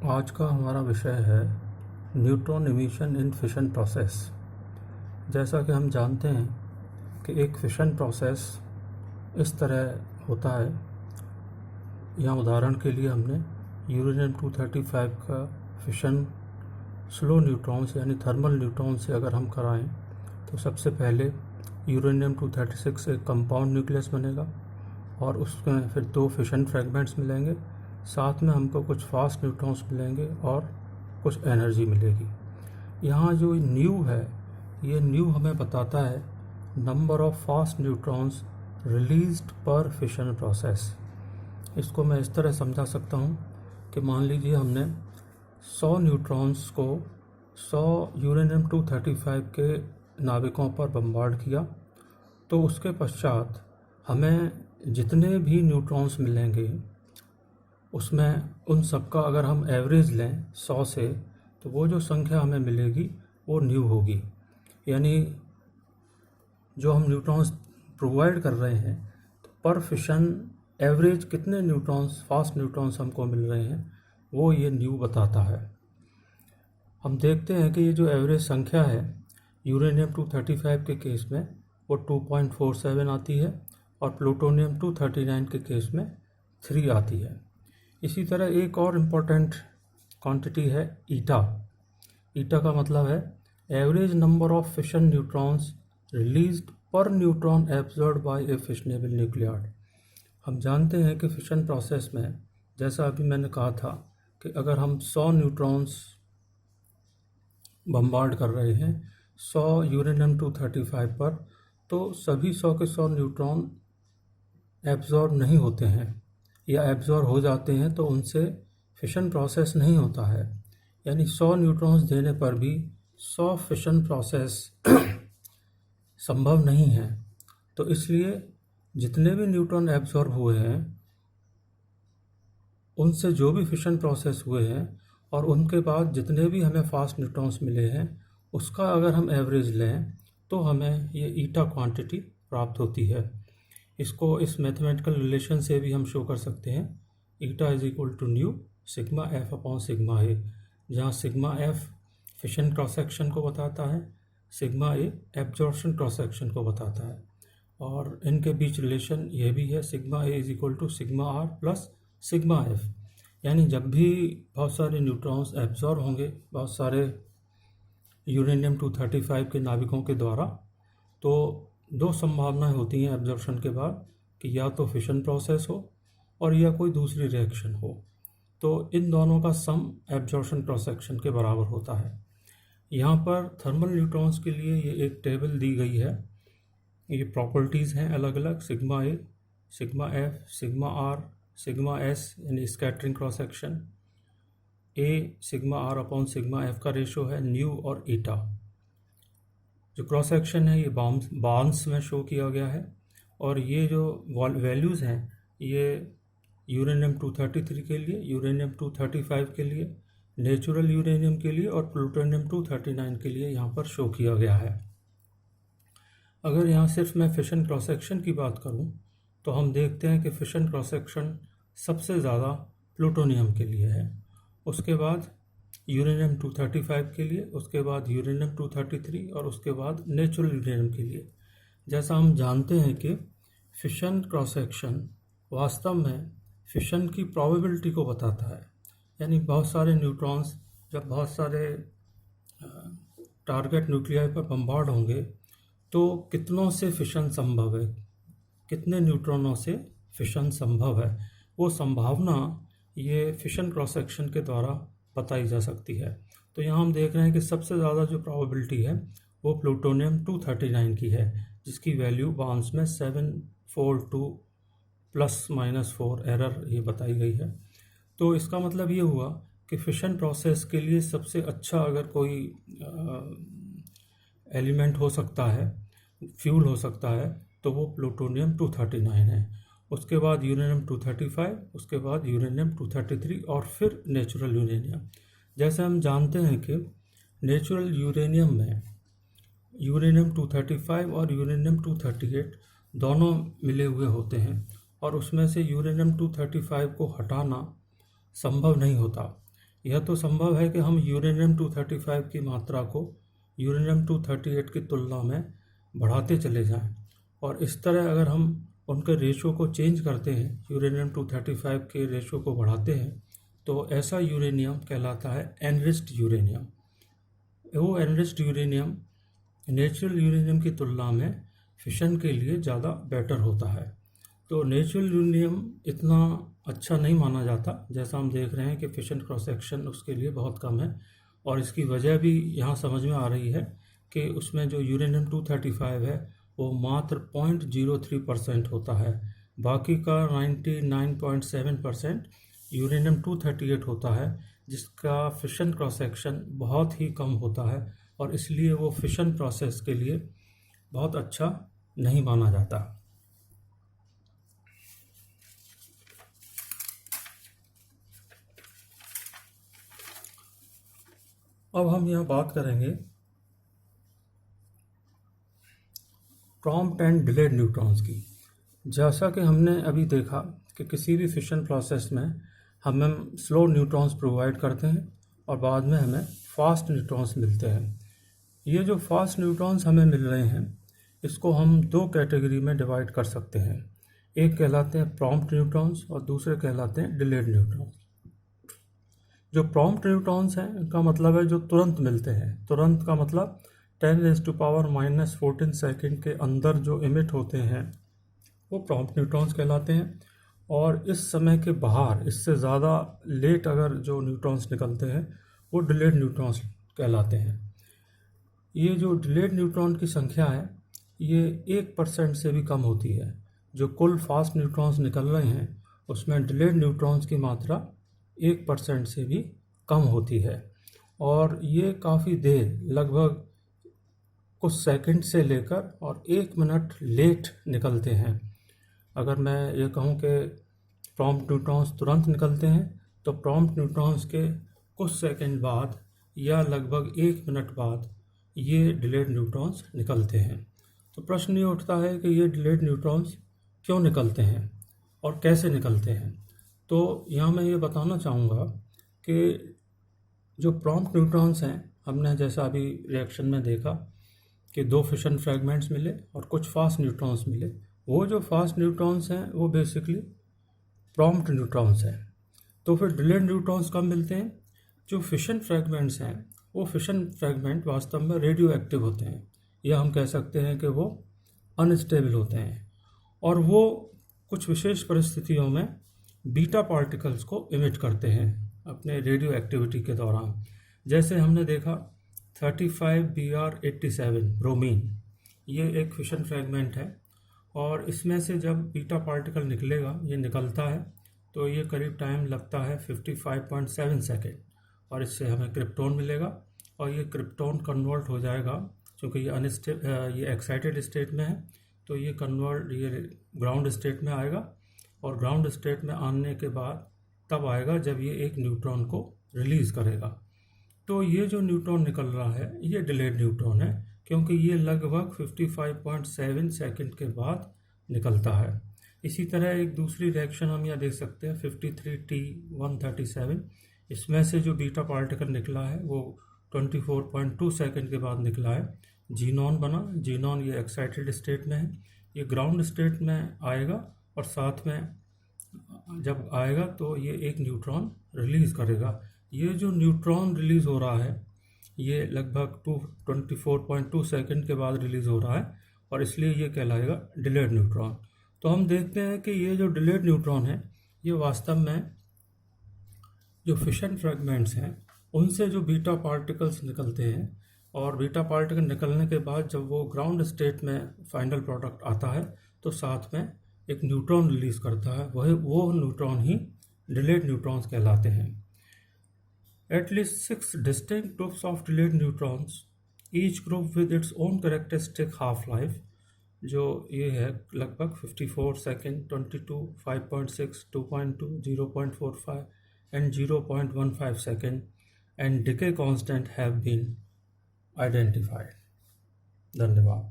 आज का हमारा विषय है न्यूट्रॉन इमिशन इन फिशन प्रोसेस। जैसा कि हम जानते हैं कि एक फिशन प्रोसेस इस तरह होता है। यहाँ उदाहरण के लिए हमने यूरेनियम 235 का फिशन स्लो न्यूट्रॉन से यानी थर्मल न्यूट्रॉन से अगर हम कराएं तो सबसे पहले यूरेनियम 236 से कंपाउंड न्यूक्लियस बनेगा और उसमें फिर 2 फिशन फ्रेगमेंट्स मिलेंगे, साथ में हमको कुछ फास्ट न्यूट्रॉन्स मिलेंगे और कुछ एनर्जी मिलेगी। यहाँ जो न्यू है, ये न्यू हमें बताता है number of fast neutrons released पर फिशन प्रोसेस। इसको मैं इस तरह समझा सकता हूँ कि मान लीजिए हमने 100 न्यूट्रॉन्स को 100 यूरेनियम 235 के नाविकों पर बम्बार्ड किया, तो उसके पश्चात हमें जितने भी न्यूट्रॉन्स मिलेंगे उसमें उन सब का अगर हम एवरेज लें 100 से, तो वो जो संख्या हमें मिलेगी वो न्यू होगी। यानी जो हम न्यूट्रॉन्स प्रोवाइड कर रहे हैं तो पर फिशन एवरेज कितने न्यूट्रॉन्स, फास्ट न्यूट्रॉन्स हमको मिल रहे हैं, वो ये न्यू बताता है। हम देखते हैं कि ये जो एवरेज संख्या है यूरेनियम 235 के केस में वो 2.47 आती है और प्लूटोनियम 239 के केस में 3 आती है। इसी तरह एक और इम्पॉर्टेंट क्वांटिटी है ईटा। ईटा का मतलब है average number of fission neutrons released per neutron absorbed by a fissionable nucleoid. हम जानते हैं कि फिशन प्रोसेस में, जैसा अभी मैंने कहा था, कि अगर हम 100 न्यूट्रॉन्स बम्बार्ड कर रहे हैं 100 यूरेनियम 235 पर, तो सभी 100 के 100 न्यूट्रॉन एब्जॉर्ब नहीं होते हैं, या एब्जॉर्ब हो जाते हैं तो उनसे फिशन प्रोसेस नहीं होता है। यानी 100 न्यूट्रॉन्स देने पर भी 100 फिशन प्रोसेस संभव नहीं है। तो इसलिए जितने भी न्यूट्रॉन एब्जॉर्ब हुए हैं उनसे जो भी फिशन प्रोसेस हुए हैं और उनके बाद जितने भी हमें फास्ट न्यूट्रॉन्स मिले हैं उसका अगर हम एवरेज लें तो हमें ये ईटा क्वांटिटी प्राप्त होती है। इसको इस मैथमेटिकल रिलेशन से भी हम शो कर सकते हैं, eta is equal to nu sigma F upon sigma A, जहाँ sigma F fission cross section को बताता है, sigma A absorption cross section को बताता है, और इनके बीच रिलेशन ये भी है sigma A is equal to sigma R plus sigma F. यानी जब भी बहुत सारे न्यूट्रॉन्स एब्जॉर्ब होंगे बहुत सारे यूरेनियम 235 के नाविकों के द्वारा, तो 2 संभावनाएं होती हैं एब्जॉर्प्शन के बाद, कि या तो फिशन प्रोसेस हो और या कोई दूसरी रिएक्शन हो। तो इन दोनों का सम एब्जॉर्प्शन क्रॉस सेक्शन के बराबर होता है। यहाँ पर थर्मल न्यूट्रॉन्स के लिए ये एक टेबल दी गई है। ये प्रॉपर्टीज़ हैं अलग अलग, sigma A, sigma F, sigma R, sigma S यानी scattering cross section, A sigma R upon sigma F का रेशो है, न्यू और ईटा। जो क्रॉस सेक्शन है ये बार्न्स में शो किया गया है, और ये जो वैल्यूज़ हैं ये यूरेनियम 233 के लिए, यूरेनियम 235 के लिए, नेचुरल यूरेनियम के लिए और प्लूटोनियम 239 के लिए यहाँ पर शो किया गया है। अगर यहाँ सिर्फ मैं फिशन क्रॉस सेक्शन की बात करूँ तो हम देखते हैं कि फिशन क्रॉस सेक्शन सबसे ज़्यादा प्लूटोनियम के लिए है, उसके बाद यूरेनियम 235 के लिए, उसके बाद यूरेनियम 233 और उसके बाद नेचुरल यूरेनियम के लिए। जैसा हम जानते हैं कि फिशन क्रॉस सेक्शन वास्तव में फिशन की प्रोबेबिलिटी को बताता है। यानी बहुत सारे न्यूट्रॉन्स जब बहुत सारे टारगेट न्यूक्लियाई पर बम्बार्ड होंगे तो कितनों से फिशन संभव है, कितने न्यूट्रॉनों से फिशन संभव है, वो संभावना ये फिशन क्रॉस सेक्शन के द्वारा बताई जा सकती है। तो यहाँ हम देख रहे हैं कि सबसे ज़्यादा जो प्रोबेबिलिटी है वो प्लूटोनियम 239 की है, जिसकी वैल्यू बार्न्स में 742 ±4 एरर ये बताई गई है। तो इसका मतलब ये हुआ कि फिशन प्रोसेस के लिए सबसे अच्छा अगर कोई एलिमेंट हो सकता है, फ्यूल हो सकता है, तो वो प्लूटोनियम 239 है। उसके बाद यूरेनियम 235, उसके बाद यूरेनियम 233 और फिर नेचुरल यूरेनियम। जैसे हम जानते हैं कि नेचुरल यूरेनियम में यूरेनियम 235 और यूरेनियम 238 दोनों मिले हुए होते हैं, और उसमें से यूरेनियम 235 को हटाना संभव नहीं होता, यह तो संभव है कि हम यूरेनियम 235 की मात्रा को यूरेनियम 238 की तुलना में बढ़ाते चले जाएं, और इस तरह अगर हम उनके रेशो को चेंज करते हैं, यूरेनियम 235 के रेशो को बढ़ाते हैं, तो ऐसा यूरेनियम कहलाता है एनरिच्ड यूरेनियम। वो एनरिच्ड यूरेनियम नेचुरल यूरेनियम की तुलना में फिशन के लिए ज़्यादा बेटर होता है। तो नेचुरल यूरेनियम इतना अच्छा नहीं माना जाता, जैसा हम देख रहे हैं कि फिशन क्रॉस सेक्शन उसके लिए बहुत कम है, और इसकी वजह भी यहाँ समझ में आ रही है कि उसमें जो यूरेनियम 235 है वो मात्र 0.03% होता है। बाकी का 99.7% यूरेनियम 238 होता है, जिसका फिशन क्रॉस सेक्शन बहुत ही कम होता है, और इसलिए वो फिशन प्रोसेस के लिए बहुत अच्छा नहीं माना जाता। अब हम यहाँ बात करेंगे प्रॉम्प्ट एंड डिलेड न्यूट्रॉन्स की। जैसा कि हमने अभी देखा कि किसी भी फिशन प्रोसेस में हम स्लो न्यूट्रॉन्स प्रोवाइड करते हैं और बाद में हमें फास्ट न्यूट्रॉन्स मिलते हैं। ये जो फास्ट न्यूट्रॉन्स हमें मिल रहे हैं, इसको हम दो कैटेगरी में डिवाइड कर सकते हैं। एक कहलाते हैं प्रॉम्प्ट न्यूट्रॉन्स और दूसरे कहलाते हैं डिलेड न्यूट्रॉन्स। जो प्रॉम्प्ट न्यूट्रॉन्स हैं, इनका मतलब है जो तुरंत मिलते हैं। तुरंत का मतलब 10⁻⁻14 सेकंड के अंदर जो इमिट होते हैं वो प्रॉम्प्ट न्यूट्रॉन्स कहलाते हैं। और इस समय के बाहर इससे ज़्यादा लेट अगर जो न्यूट्रॉन्स निकलते हैं वो डिलेड न्यूट्रॉन्स कहलाते हैं। ये जो डिलेड न्यूट्रॉन की संख्या है ये 1% से भी कम होती है। जो कुल फास्ट न्यूट्रॉन्स निकल रहे हैं उसमें डिलेड न्यूट्रॉन्स की मात्रा 1% से भी कम होती है, और ये काफ़ी देर, लगभग कुछ सेकंड से लेकर और 1 मिनट लेट निकलते हैं। अगर मैं ये कहूँ कि प्रॉम्प्ट न्यूट्रॉन्स तुरंत निकलते हैं, तो प्रॉम्प्ट न्यूट्रॉन्स के कुछ सेकंड बाद या लगभग 1 मिनट बाद ये डिलेड न्यूट्रॉन्स निकलते हैं। तो प्रश्न ये उठता है कि ये डिलेड न्यूट्रॉन्स क्यों निकलते हैं और कैसे निकलते हैं। तो यहाँ मैं ये बताना चाहूँगा कि जो प्रॉम्प्ट न्यूट्रॉन्स हैं, हमने जैसा अभी रिएक्शन में देखा कि 2 फिशन फ्रैगमेंट्स मिले और कुछ फास्ट न्यूट्रॉन्स मिले। वो जो फास्ट न्यूट्रॉन्स हैं वो बेसिकली प्रॉम्प्ट न्यूट्रॉन्स हैं। तो फिर डिलेड न्यूट्रॉन्स कब मिलते हैं? जो फिशन फ्रैगमेंट्स हैं वो फिशन फ्रैगमेंट वास्तव में रेडियो एक्टिव होते हैं, या हम कह सकते हैं कि वो अनस्टेबल होते हैं, और वो कुछ विशेष परिस्थितियों में बीटा पार्टिकल्स को इमिट करते हैं अपने रेडियो एक्टिविटी के दौरान। जैसे हमने देखा 35Br87 ब्रोमीन, ये एक फिशन फ्रैगमेंट है, और इसमें से जब बीटा पार्टिकल निकलेगा, ये निकलता है, तो ये करीब टाइम लगता है 55.7 सेकेंड, और इससे हमें क्रिप्टोन मिलेगा, और ये क्रिप्टोन कन्वर्ट हो जाएगा, क्योंकि ये एक्साइटेड स्टेट में है, तो ये ग्राउंड स्टेट में आएगा, और ग्राउंड स्टेट में आने के बाद तब आएगा जब ये एक न्यूट्रॉन को रिलीज़ करेगा। तो ये जो न्यूट्रॉन निकल रहा है ये डिलेड न्यूट्रॉन है, क्योंकि ये लगभग 55.7 सेकंड के बाद निकलता है। इसी तरह एक दूसरी रिएक्शन हम यहाँ देख सकते हैं 53T137, इसमें से जो बीटा पार्टिकल निकला है वो 24.2 सेकंड के बाद निकला है। जीनॉन बना, जीनॉन ये एक्साइटेड स्टेट में है, ये ग्राउंड स्टेट में आएगा, और साथ में जब आएगा तो ये एक न्यूट्रॉन रिलीज़ करेगा। ये जो न्यूट्रॉन रिलीज़ हो रहा है ये लगभग 24.2 सेकंड के बाद रिलीज़ हो रहा है, और इसलिए ये कहलाएगा डिलेड न्यूट्रॉन। तो हम देखते हैं कि ये जो डिलेड न्यूट्रॉन है ये वास्तव में जो फिशन फ्रैगमेंट्स हैं उनसे जो बीटा पार्टिकल्स निकलते हैं, और बीटा पार्टिकल निकलने के बाद जब वो ग्राउंड स्टेट में फाइनल प्रोडक्ट आता है तो साथ में एक न्यूट्रॉन रिलीज़ करता है, वो न्यूट्रॉन ही डिलेड न्यूट्रॉन्स कहलाते हैं। At least 6 distinct groups of delayed neutrons, each group with its own characteristic half-life, जो ये है लगभग 54 second, 22, 5.6, 2.2, 0.45 and 0.15 second, and decay constant have been identified. धन्यवाद।